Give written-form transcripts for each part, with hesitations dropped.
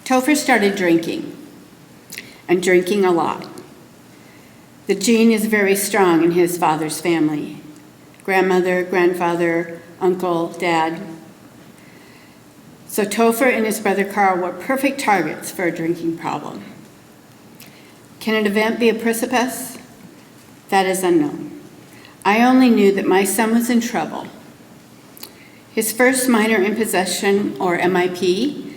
Topher started drinking, and drinking a lot. The gene is very strong in his father's family. Grandmother, grandfather, uncle, dad. So Topher and his brother Carl were perfect targets for a drinking problem. Can an event be a precipice? That is unknown. I only knew that my son was in trouble. His first minor imposition, or MIP,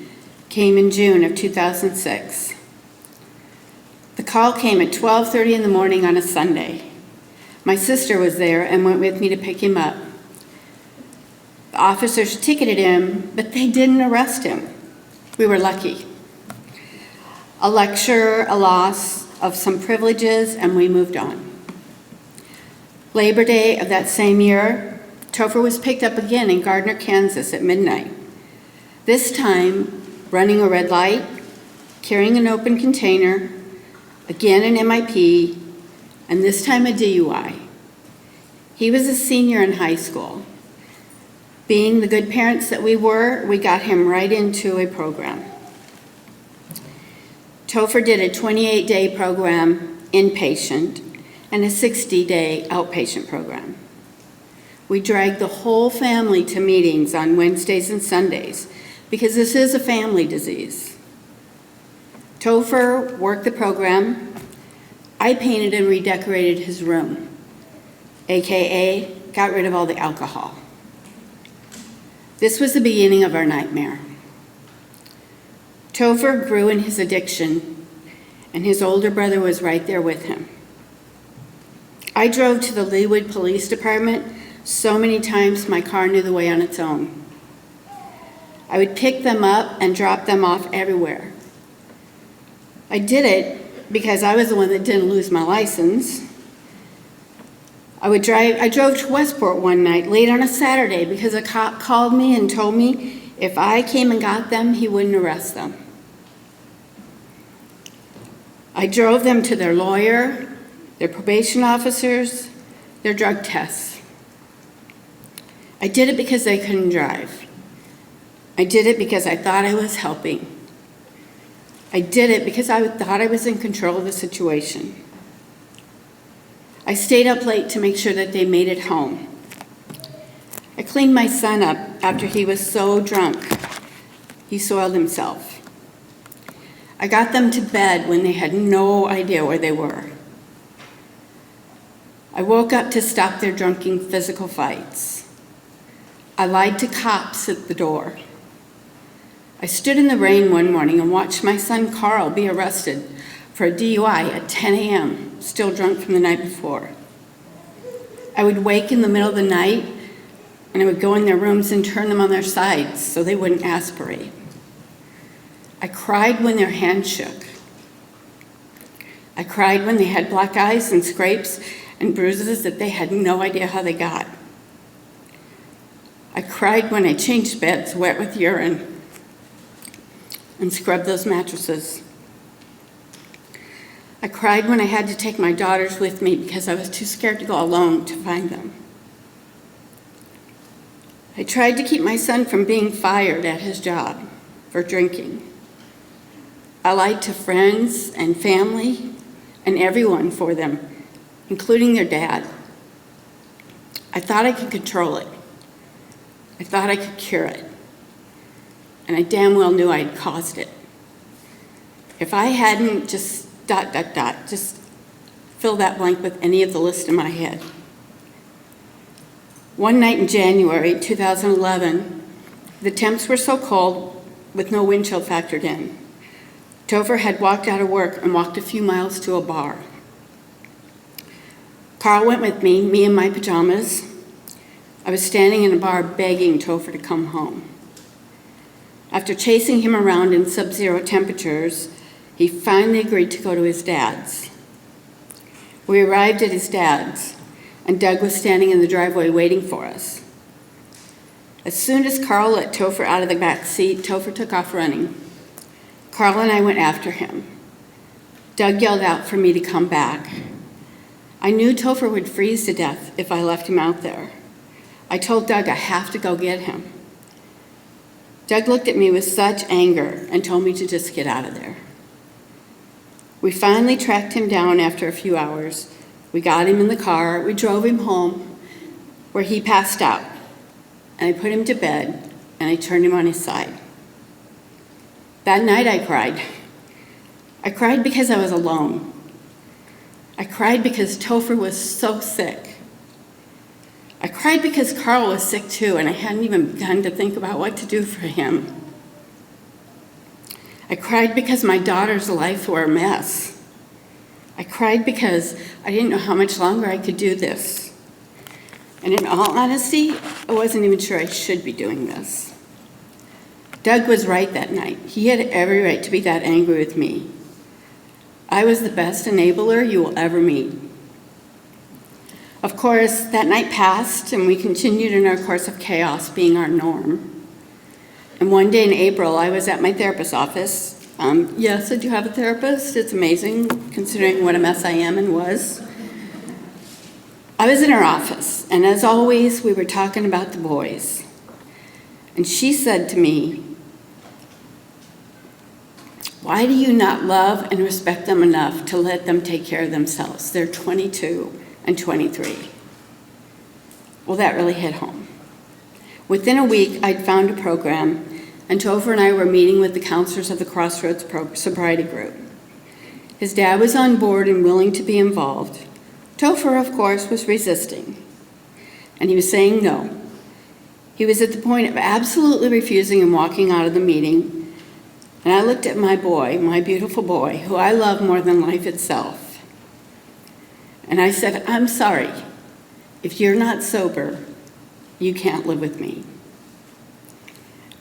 came in June of 2006. The call came at 12:30 in the morning on a Sunday. My sister was there and went with me to pick him up. The officers ticketed him, but they didn't arrest him. We were lucky. A lecture, a loss of some privileges, and we moved on. Labor Day of that same year, Topher was picked up again in Gardner, Kansas at midnight. This time, running a red light, carrying an open container, again an MIP, and this time a DUI. He was a senior in high school. Being the good parents that we were, we got him right into a program. Topher did a 28-day program inpatient and a 60-day outpatient program. We dragged the whole family to meetings on Wednesdays and Sundays because this is a family disease. Topher worked the program. I painted and redecorated his room, AKA got rid of all the alcohol. This was the beginning of our nightmare. Topher grew in his addiction, and his older brother was right there with him. I drove to the Leawood Police Department so many times my car knew the way on its own. I would pick them up and drop them off everywhere. I did it because I was the one that didn't lose my license. I drove to Westport one night late on a Saturday because a cop called me and told me if I came and got them, he wouldn't arrest them. I drove them to their lawyer, their probation officers, their drug tests. I did it because they couldn't drive. I did it because I thought I was helping. I did it because I thought I was in control of the situation. I stayed up late to make sure that they made it home. I cleaned my son up after he was so drunk. He soiled himself. I got them to bed when they had no idea where they were. I woke up to stop their drunken physical fights. I lied to cops at the door. I stood in the rain one morning and watched my son Carl be arrested for a DUI at 10 a.m., still drunk from the night before. I would wake in the middle of the night and I would go in their rooms and turn them on their sides so they wouldn't aspirate. I cried when their hands shook. I cried when they had black eyes and scrapes and bruises that they had no idea how they got. I cried when I changed beds wet with urine and scrubbed those mattresses. I cried when I had to take my daughters with me because I was too scared to go alone to find them. I tried to keep my son from being fired at his job for drinking. I lied to friends and family and everyone for them, including their dad. I thought I could control it. I thought I could cure it. And I damn well knew I had caused it. If I hadn't just ... just fill that blank with any of the list in my head. One night in January 2011, the temps were so cold with no wind chill factored in. Topher had walked out of work and walked a few miles to a bar. Carl went with me in my pajamas. I was standing in a bar begging Topher to come home. After chasing him around in sub-zero temperatures, he finally agreed to go to his dad's. We arrived at his dad's, and Doug was standing in the driveway waiting for us. As soon as Carl let Topher out of the back seat, Topher took off running. Carl and I went after him. Doug yelled out for me to come back. I knew Topher would freeze to death if I left him out there. I told Doug I have to go get him. Doug looked at me with such anger and told me to just get out of there. We finally tracked him down after a few hours. We got him in the car, we drove him home, where he passed out. And I put him to bed, and I turned him on his side. That night I cried. I cried because I was alone. I cried because Topher was so sick. I cried because Carl was sick too, and I hadn't even begun to think about what to do for him. I cried because my daughter's life were a mess. I cried because I didn't know how much longer I could do this. And in all honesty, I wasn't even sure I should be doing this. Doug was right that night. He had every right to be that angry with me. I was the best enabler you will ever meet. Of course, that night passed, and we continued in our course of chaos being our norm. And one day in April, I was at my therapist's office. Yes, I do have a therapist. It's amazing, considering what a mess I am and was. I was in her office, and as always, we were talking about the boys. And she said to me, "Why do you not love and respect them enough to let them take care of themselves? They're 22 and 23. Well, that really hit home. Within a week, I'd found a program, and Topher and I were meeting with the counselors of the Crossroads sobriety group. His dad was on board and willing to be involved. Topher, of course, was resisting, and he was saying no. He was at the point of absolutely refusing and walking out of the meeting, and I looked at my boy, my beautiful boy, who I love more than life itself, and I said, "I'm sorry. If you're not sober, you can't live with me."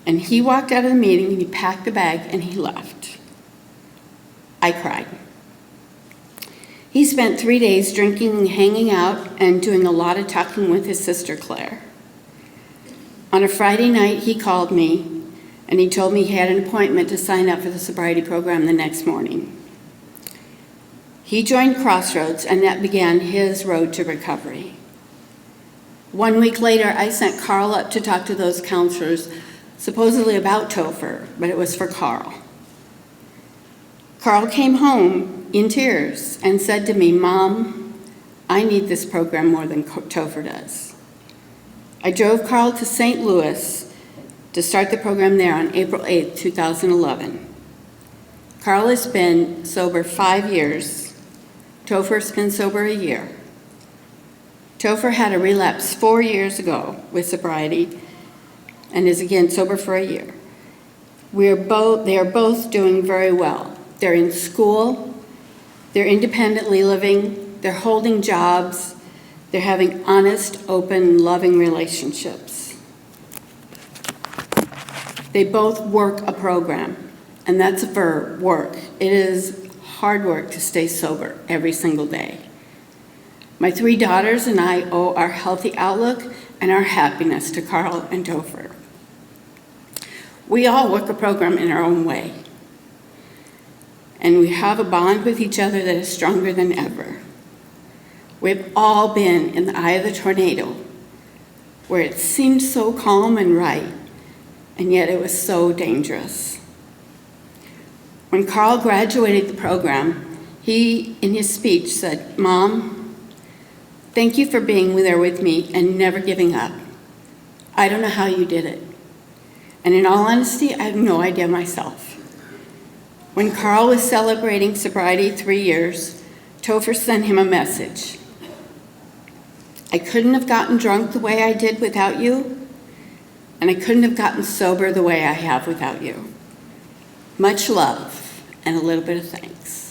And he walked out of the meeting, and he packed a bag, and he left. I cried. He spent 3 days drinking, hanging out, and doing a lot of talking with his sister, Claire. On a Friday night, he called me, and he told me he had an appointment to sign up for the sobriety program the next morning. He joined Crossroads, and that began his road to recovery. 1 week later, I sent Carl up to talk to those counselors, supposedly about Topher, but it was for Carl. Carl came home in tears and said to me, "Mom, I need this program more than Topher does." I drove Carl to St. Louis to start the program there on April 8th, 2011. Carl has been sober 5 years. Topher's been sober a year. Topher had a relapse 4 years ago with sobriety and is again sober for a year. They are both doing very well. They're in school, they're independently living, they're holding jobs, they're having honest, open, loving relationships. They both work a program, and that's a verb, work. It is hard work to stay sober every single day. My 3 daughters and I owe our healthy outlook and our happiness to Carl and Topher. We all work a program in our own way, and we have a bond with each other that is stronger than ever. We've all been in the eye of the tornado, where it seemed so calm and right, and yet it was so dangerous. When Carl graduated the program, he, in his speech, said, "Mom, thank you for being there with me and never giving up. I don't know how you did it. And in all honesty, I have no idea myself." When Carl was celebrating sobriety 3 years, Topher sent him a message. "I couldn't have gotten drunk the way I did without you, and I couldn't have gotten sober the way I have without you. Much love and a little bit of thanks."